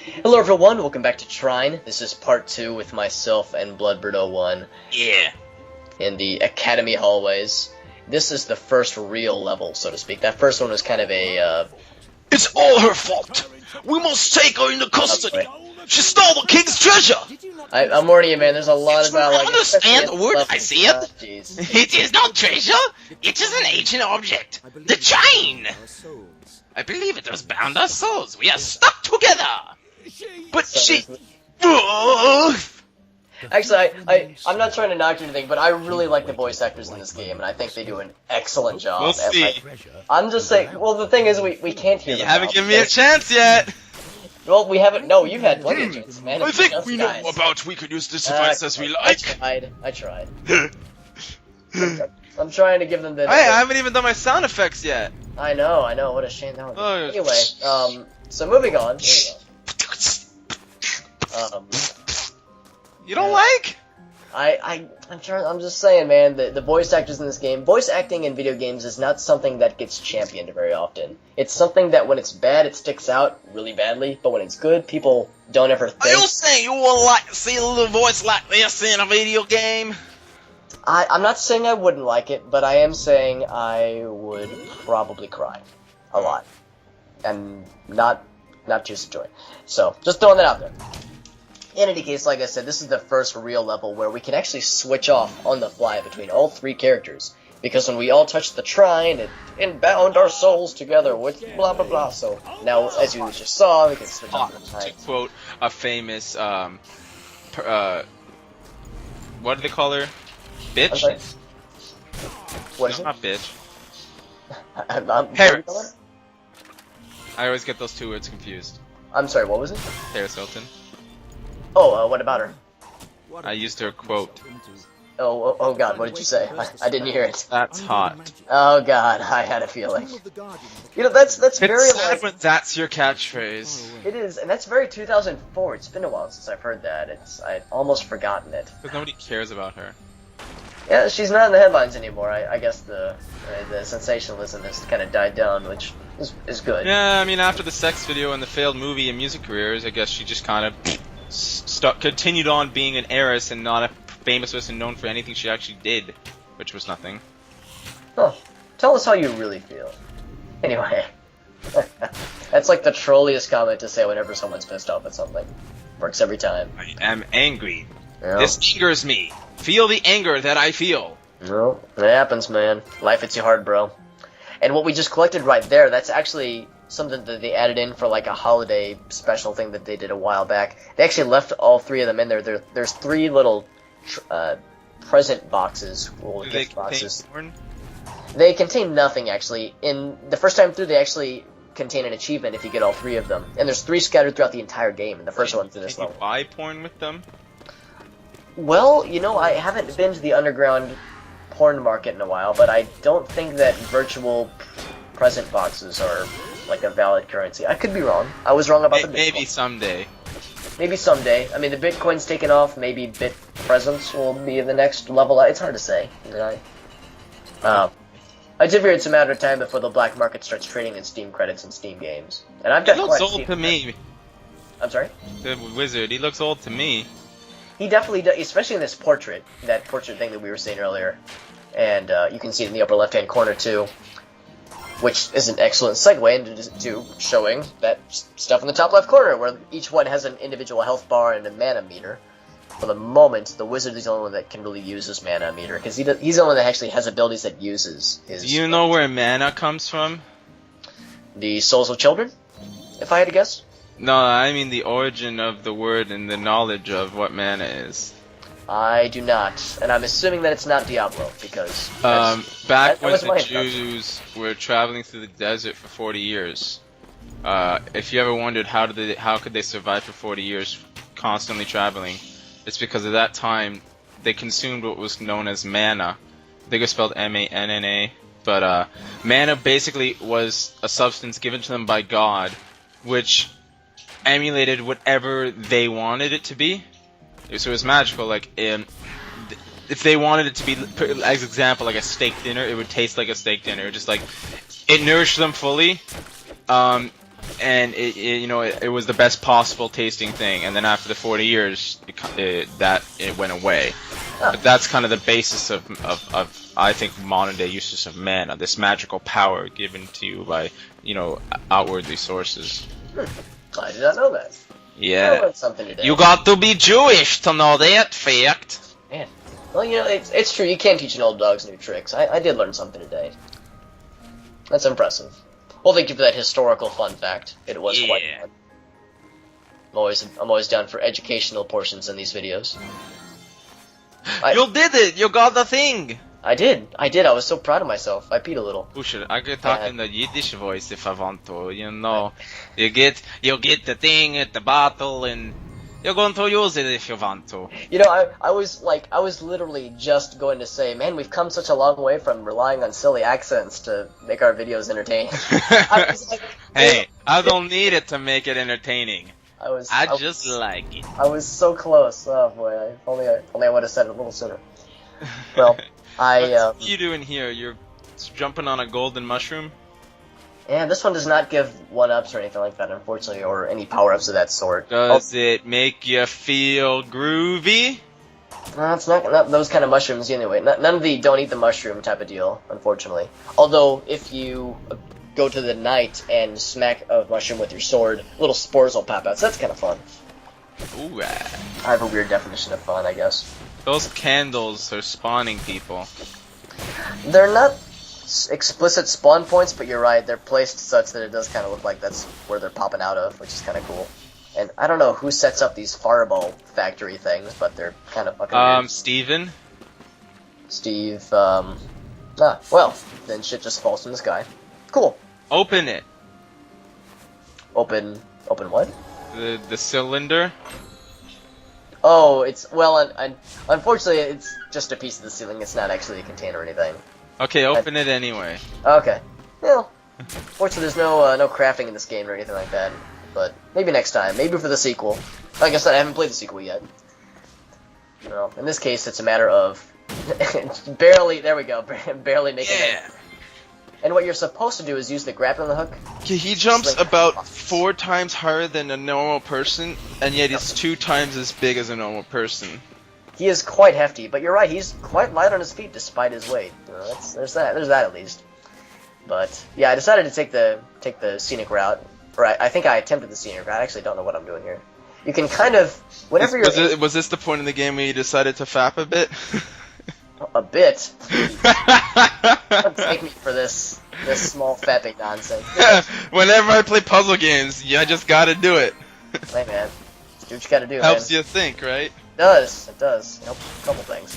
Hello everyone, welcome back to Trine. This is part 2 with myself and Bloodbird01. Yeah. In the Academy hallways. This is the first real level, so to speak. That first one was kind of a, It's all her fault! We must take her into custody! She stole the king's treasure! I'm warning you, man, there's a lot about, like... understand the word, I see it! Jeez. It is not treasure! It is an ancient object! The chain! I believe it has bound our souls! We are stuck together! But she... Actually, I'm not trying to knock you or anything, but I really like the voice actors in this game, and I think they do an excellent job. We'll see. Like, I'm just saying, well, the thing is, we can't hear them. You haven't given me a chance yet! Well, we haven't. No, you've had plenty of chances, man. I think we know guys. about we could use this device as we like. I tried. I'm trying to give them the... I haven't even done my sound effects yet. I know, what a shame that would be. Oh, Anyway, so moving on. Here we go. You don't like? I'm just saying, man, the voice actors in this game, voice acting in video games is not something that gets championed very often. It's something that when it's bad, it sticks out really badly, but when it's good, people don't ever think... Are you saying you would like to see a little voice like this in a video game? I'm not saying I wouldn't like it, but I am saying I would probably cry. A lot. And not just enjoy it. So, just throwing that out there. In any case, like I said, this is the first real level where we can actually switch off on the fly between all three characters. Because when we all touched the Trine, it bound our souls together with blah blah blah. So now, as you just saw, we can switch off the Trine. To quote a famous, what do they call her? Bitch? What is it? Not bitch. Paris. I always get those two words confused. I'm sorry, what was it? Paris Hilton. Oh, what about her? I used her quote. Oh god, what did you say? I didn't hear it. That's hot. Oh god, I had a feeling. You know, that's very It's sad like... when that's your catchphrase. It is, and that's very 2004. It's been a while since I've heard that. I'd almost forgotten it. Because nobody cares about her. Yeah, she's not in the headlines anymore. I guess the sensationalism has kind of died down, which is good. Yeah, I mean, after the sex video and the failed movie and music careers, I guess she just kind of continued on being an heiress and not a famous person known for anything she actually did, which was nothing. Huh. Tell us how you really feel. Anyway. That's like the trolliest comment to say whenever someone's pissed off at something. Works every time. I am angry. Yeah. This angers me. Feel the anger that I feel. No, it happens, man. Life hits you hard, bro. And what we just collected right there, that's actually something that they added in for like a holiday special thing that they did a while back. They actually left all three of them in there. There's three little present boxes, little Do they gift boxes. contain porn? They contain nothing, actually. In the first time through, they actually contain an achievement if you get all three of them. And there's three scattered throughout the entire game, and the first one's in this Can you level. buy porn with them? Well, you know, I haven't been to the underground porn market in a while, but I don't think that virtual present boxes are like a valid currency. I could be wrong. I was wrong about the Bitcoin. Maybe someday. Maybe someday. I mean, the Bitcoin's taken off. Maybe Bit presents will be the next level. It's hard to say. You know, I do figure it's a matter of time before the black market starts trading in Steam credits and Steam games. And I've got He looks quite a old Steam to me. I'm sorry? The wizard, he looks old to me. He definitely does, especially in this portrait, that portrait thing that we were seeing earlier. And you can see it in the upper left-hand corner, too. Which is an excellent segue into showing that stuff in the top left corner, where each one has an individual health bar and a mana meter. For the moment, the wizard is the only one that can really use his mana meter, because he's the only one that actually has abilities that uses his... Do you know where mana comes from? The souls of children, if I had to guess? No, I mean the origin of the word and the knowledge of what mana is. I do not, and I'm assuming that it's not Diablo, because... Back that when was my the Jews were traveling through the desert for 40 years, if you ever wondered how could they survive for 40 years constantly traveling, it's because at that time they consumed what was known as mana. I think it's spelled M-A-N-N-A, but mana basically was a substance given to them by God, which emulated whatever they wanted it to be. So it was magical. Like if they wanted it to be, as example, like a steak dinner, it would taste like a steak dinner. Just like it nourished them fully. and it was the best possible tasting thing. And then after the 40 years, it went away. But that's kind of the basis of I think modern day uses of mana, this magical power given to you by outwardly sources. I did not know that. I Yeah, learned something today. you got to be Jewish to know that fact. Man. Well, it's true. You can't teach an old dog's new tricks. I did learn something today. That's impressive. Well, thank you for that historical fun fact. It was quite fun. I'm always down for educational portions in these videos. You did it! You got the thing! I did. I was so proud of myself. I peed a little. Push it. I could talk in the Yiddish voice if I want to. You get the thing at the bottle, and you're going to use it if you want to. I was literally just going to say, man, we've come such a long way from relying on silly accents to make our videos entertaining. I was like, Hey, I don't need it to make it entertaining. I just like it. I was so close. Oh boy, only I would have said it a little sooner. Well, What you doing here? You're jumping on a golden mushroom? Yeah, this one does not give 1-ups or anything like that, unfortunately, or any power-ups of that sort. Does it make you feel groovy? No, it's not those kind of mushrooms anyway. None of the don't eat the mushroom type of deal, unfortunately. Although, if you go to the night and smack a mushroom with your sword, little spores will pop out, so that's kind of fun. Ooh, I have a weird definition of fun, I guess. those candles are spawning people. They're not explicit spawn points, but you're right, they're placed such that it does kind of look like that's where they're popping out of, which is kind of cool. And I don't know who sets up these fireball factory things, but they're kind of fucking weird. Steven? Steve, well, then shit just falls from the sky. Cool. Open it. Open what? The cylinder? Oh, unfortunately, it's just a piece of the ceiling, it's not actually a container or anything. Okay, open it anyway. Okay. Well, fortunately there's no crafting in this game or anything like that, but maybe next time, maybe for the sequel. Like I said, I haven't played the sequel yet. Well, in this case, it's a matter of barely making it. And what you're supposed to do is use the grappling hook. Okay, he jumps about 4 times higher than a normal person, and yet he's 2 times as big as a normal person. He is quite hefty, but you're right, he's quite light on his feet despite his weight. There's that at least. But yeah, I decided to take the scenic route. Or I think I attempted the scenic route. I actually don't know what I'm doing here. You can kind of Was this the point in the game where you decided to fap a bit? A bit. Don't take me for this small fapping nonsense. Whenever I play puzzle games, I just gotta do it. Hey man, do what you gotta do. Helps man. you think, right? It does. It does. Helps a couple things.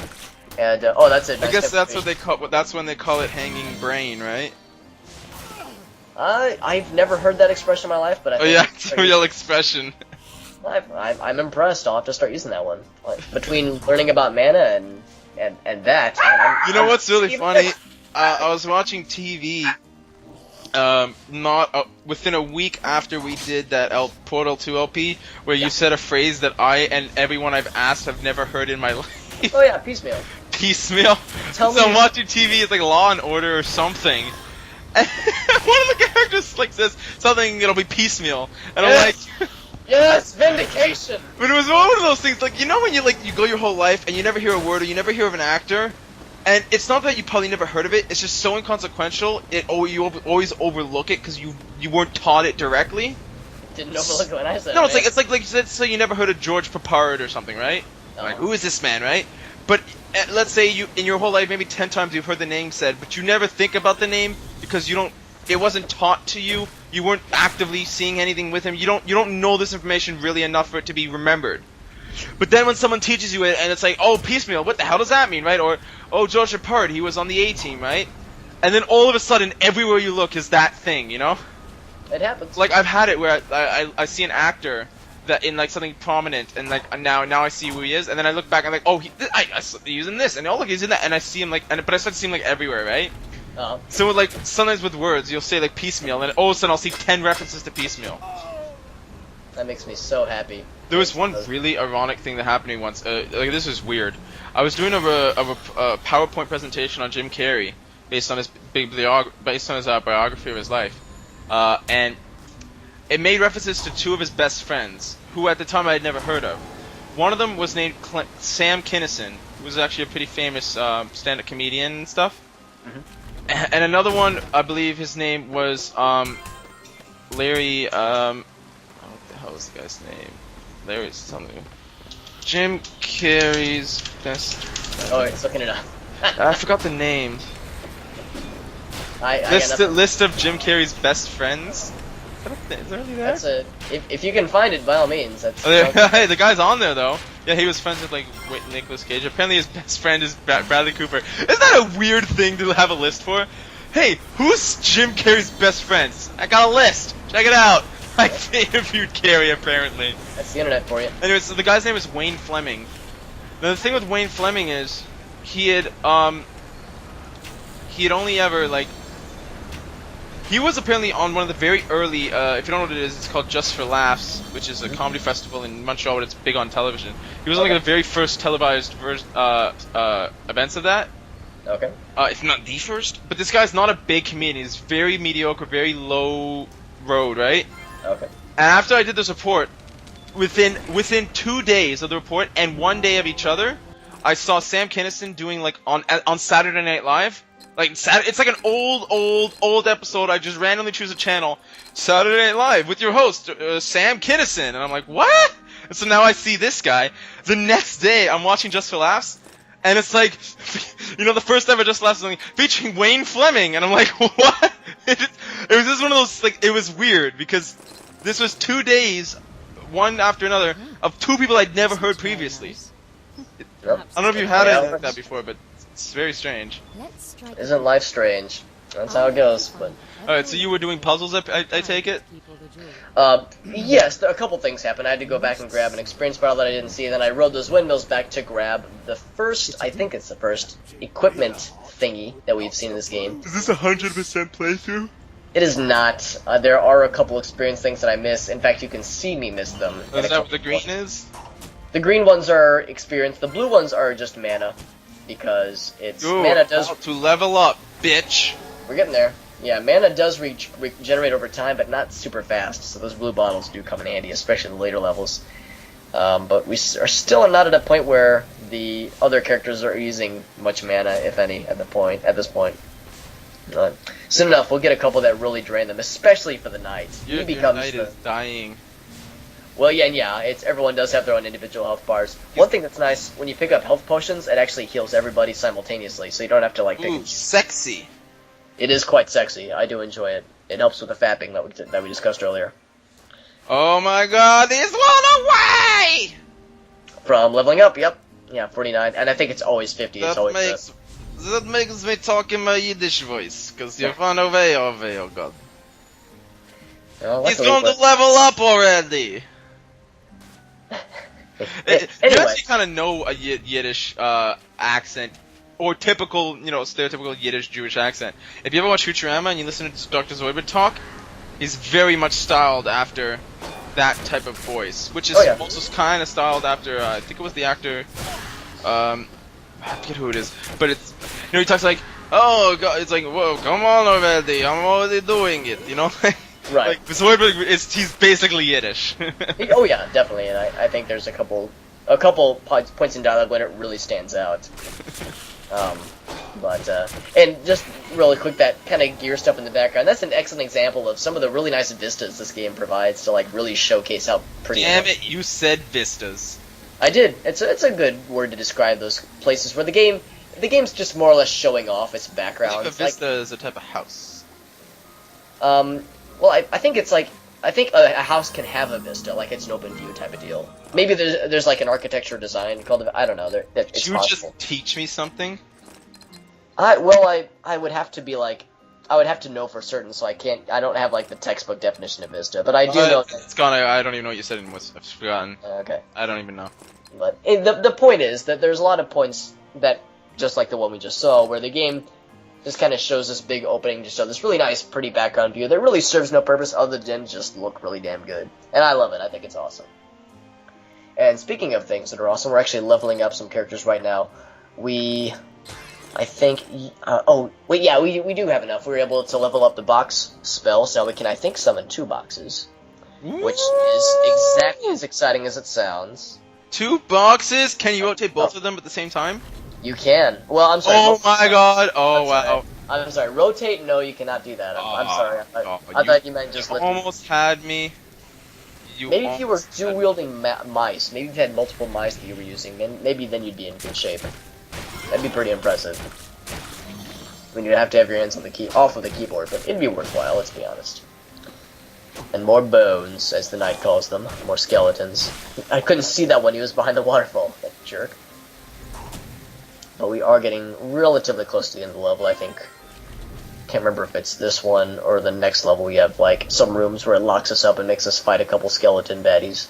And that's it. I guess that's what they call. That's when they call it hanging brain, right? I've never heard that expression in my life, but I think it's a real expression. I'm impressed. I'll have to start using that one. Between learning about mana and that. You know what's really funny? I was watching TV. Within a week after we did that Portal 2 LP, where you said a phrase that I and everyone I've asked have never heard in my life. Oh yeah, piecemeal. Piecemeal. I'm watching TV. It's like Law and Order or something. And one of the characters says something. It'll be piecemeal, and yes. I'm like. Yes, Vindication! But it was one of those things, when you go your whole life and you never hear a word or you never hear of an actor, and it's not that you probably never heard of it, it's just so inconsequential, you always overlook it because you weren't taught it directly. Didn't overlook it when I said it. No, it. it's like you said, so you never heard of George Papard or something, right? No. Like, who is this man, right? But let's say you, in your whole life, maybe 10 times you've heard the name said, but you never think about the name because it wasn't taught to you. You weren't actively seeing anything with him. You don't know this information really enough for it to be remembered. But then when someone teaches you it, and it's like, oh, piecemeal, what the hell does that mean, right? Or, oh, George Shepard, he was on the A-team, right? And then all of a sudden, everywhere you look is that thing, you know? It happens. Like, I've had it where I see an actor that in something prominent, and now I see who he is, and then I look back and I'm like, oh, he's in this, and oh look, he's in that, and I see him but I start seeing him everywhere, right? So sometimes with words, you'll say piecemeal, and all of a sudden I'll see 10 references to piecemeal. That makes me so happy. There was one really ironic thing that happened to me once. This is weird. I was doing a PowerPoint presentation on Jim Carrey based on his biography of his life, and it made references to two of his best friends, who at the time I had never heard of. One of them was named Sam Kinison, who was actually a pretty famous stand-up comedian and stuff. And another one, I believe his name was Larry. What the hell was the guy's name? Larry something. Jim Carrey's best friend. Oh, he's looking it up. I forgot the name. List of Jim Carrey's best friends. Is that really there? That's if you can find it, by all means. That's. Hey, the guy's on there though. Yeah, he was friends with like Nicolas Cage. Apparently, his best friend is Bradley Cooper. Isn't that a weird thing to have a list for? Hey, who's Jim Carrey's best friends? I got a list. Check it out. I interviewed Carrey apparently. That's the internet for you. Anyways, so the guy's name is Wayne Fleming. Now the thing with Wayne Fleming is he had only ever like. He was apparently on one of the very early, if you don't know what it is, it's called Just for Laughs, which is a comedy festival in Montreal, but it's big on television. He was on like the very first televised events of that. Okay. If not the first. But this guy's not a big comedian. He's very mediocre, very low road, right? Okay. And after I did this report, within 2 days of the report and 1 day of each other, I saw Sam Kinison doing like on Saturday Night Live. Like it's like an old episode. I just randomly choose a channel, Saturday Night Live with your host Sam Kinison, and I'm like, what? And so now I see this guy. The next day, I'm watching Just for Laughs, and it's like, you know, the first ever Just for Laughs something featuring Wayne Fleming, and I'm like, what? It was just one of those like it was weird because this was 2 days, one after another, of two people I'd never heard previously. Yep. I don't know if you've had anything like that before, but it's very strange. Isn't life strange? That's how it goes. But alright, so you were doing puzzles, I take it? Yes, a couple things happened. I had to go back and grab an experience bottle that I didn't see, and then I rode those windmills back to grab the first, I think it's the first, equipment thingy that we've seen in this game. Is this 100% playthrough? It is not. There are a couple experience things that I miss. In fact, you can see me miss them. Is that what the green is? The green ones are experience. The blue ones are just mana. Because it's mana does to level up, bitch. We're getting there. Yeah, mana does regenerate over time, but not super fast. So those blue bottles do come in handy, especially in the later levels. But we are still not at a point where the other characters are using much mana, if any, at this point. Soon enough, we'll get a couple that really drain them, especially for the knight. Your knight is dying. Well, yeah, everyone does have their own individual health bars. One thing that's nice, when you pick up health potions, it actually heals everybody simultaneously, so you don't have to, like, pick... Ooh, sexy! It is quite sexy. I do enjoy it. It helps with the fapping that we discussed earlier. Oh my god, he's blown away! From leveling up, yep. Yeah, 49, and I think it's always 50. That makes me talk in my Yiddish voice, because you're fun away, oh god. Well, he's going to level up already! Anyway. You actually kind of know a Yiddish accent, or typical, stereotypical Yiddish Jewish accent. If you ever watch Futurama and you listen to Dr. Zoidberg talk, he's very much styled after that type of voice, which is also kind of styled after, I think it was the actor, I forget who it is, but it's, he talks like, oh god, it's like, whoa, come on already, I'm already doing it, Right. Like, Zoidberg, he's basically Yiddish. Oh yeah, definitely, and I think there's a couple points in dialogue when it really stands out. And just really quick, that kind of gear stuff in the background, that's an excellent example of some of the really nice vistas this game provides to, like, really showcase how pretty Damn it, you said vistas. I did. It's a good word to describe those places where the game's just more or less showing off its background. I think a vista is a type of house. Well, I think it's like, I think a house can have a vista, like it's an open view type of deal. Maybe there's like an architecture design called, I don't know. It's you possible. Just teach me something? I would have to be like, I would have to know for certain, so I don't have like the textbook definition of vista, but I do know. It's gone. I don't even know what you said anymore. I've forgotten. Okay. I don't even know. But the point is that there's a lot of points that, just like the one we just saw, where the game just kind of shows this big opening to show this really nice, pretty background view that really serves no purpose other than just look really damn good. And I love it. I think it's awesome. And speaking of things that are awesome, we're actually leveling up some characters right now. We do have enough. We were able to level up the box spell, so we can, I think, summon 2 boxes. which is exactly as exciting as it sounds. 2 boxes? Can you rotate both of them at the same time? You can. Well, I'm sorry. Oh my god! Oh I'm wow! sorry. I'm sorry. Rotate? No, you cannot do that. I'm sorry. I thought you meant just you lift. almost had me. Maybe if you were dual-wielding mice, maybe if you had multiple mice that you were using, then maybe then you'd be in good shape. That'd be pretty impressive. I mean, you'd have to have your hands on the off of the keyboard, but it'd be worthwhile. Let's be honest. And more bones, as the knight calls them. More skeletons. I couldn't see that when he was behind the waterfall. That jerk. But we are getting relatively close to the end of the level, I think. Can't remember if it's this one or the next level. We have, like, some rooms where it locks us up and makes us fight a couple skeleton baddies.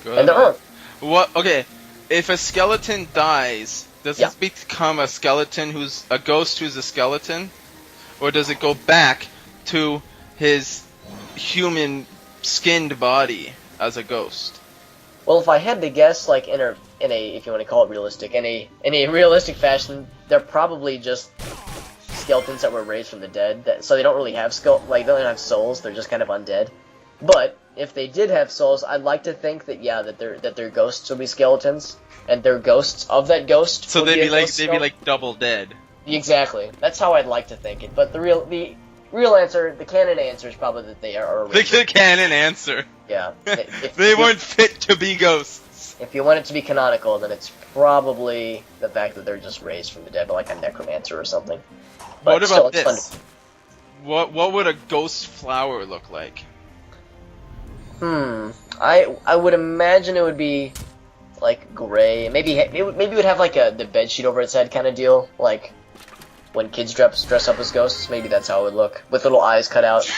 Good. And there are... What? Okay, if a skeleton dies, does it become a skeleton who's a ghost who's a skeleton? Or does it go back to his human skinned body as a ghost? Well, if I had to guess, like, in a if you want to call it realistic, in a realistic fashion, they're probably just skeletons that were raised from the dead, so they don't really have they don't have souls. They're just kind of undead. But if they did have souls, I'd like to think that that their ghosts would be skeletons, and they're ghosts of that ghost. So they'd be like double dead. Exactly. That's how I'd like to think it. But the real answer, the canon answer, is probably that they are. The canon answer. Yeah. They weren't fit to be ghosts. If you want it to be canonical, then it's probably the fact that they're just raised from the dead, like a necromancer or something. But what still, about this? What would a ghost flower look like? I would imagine it would be like gray. Maybe it would have like the bed sheet over its head kind of deal, like when kids dress up as ghosts. Maybe that's how it would look, with little eyes cut out.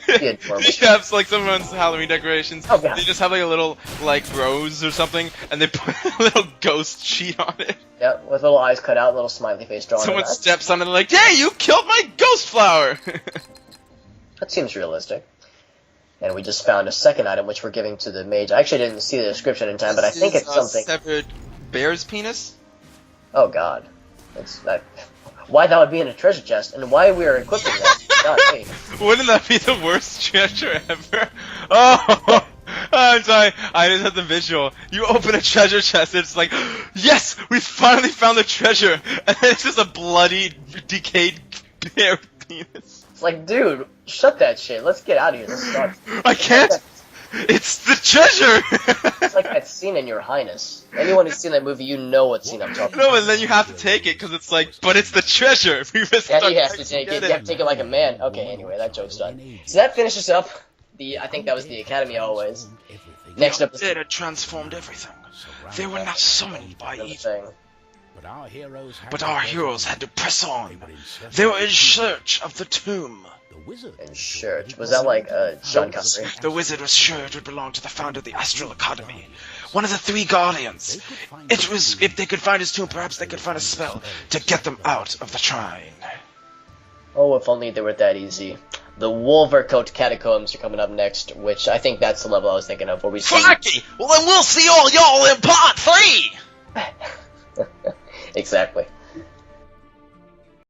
They have like someone's Halloween decorations. Oh, God. They just have like a little like rose or something, and they put a little ghost sheet on it. Yep, with little eyes cut out, little smiley face drawn. Someone steps on it and like, "Hey, you killed my ghost flower!" That seems realistic. And we just found a second item, which we're giving to the mage. I actually didn't see the description in time, but I think it's something. Severed bear's penis. Oh God, why that would be in a treasure chest, and why we are equipping that? God, hey. Wouldn't that be the worst treasure ever? Oh, I'm sorry. I just had the visual. You open a treasure chest, and it's like, yes, we finally found the treasure, and it's just a bloody, decayed bear penis. It's like, dude, shut that shit. Let's get out of here. This sucks. I can't. It's the treasure! It's like that scene in Your Highness. Anyone who's seen that movie, you know what scene I'm talking about. No, and then you have to take it, because it's like, but it's the treasure! Yeah, you have to take it. You have to take it like a man. Okay, anyway, that joke's done. So that finishes up I think that was the Academy Hallways. Next up... It had transformed everything. They were not summoned by evil. But our heroes had to press on. They were in search of the tomb. In search? Was that like Sean Connery? The wizard was sure it would belong to the founder of the Astral Academy. One of the 3 guardians. It was, if they could find his tomb, perhaps they could find a spell to get them out of the Trine. Oh, if only they were that easy. The Wolvercote Catacombs are coming up next, which I think that's the level I was thinking of, where we see... Flaky! Well then we'll see all y'all in part 3! Exactly.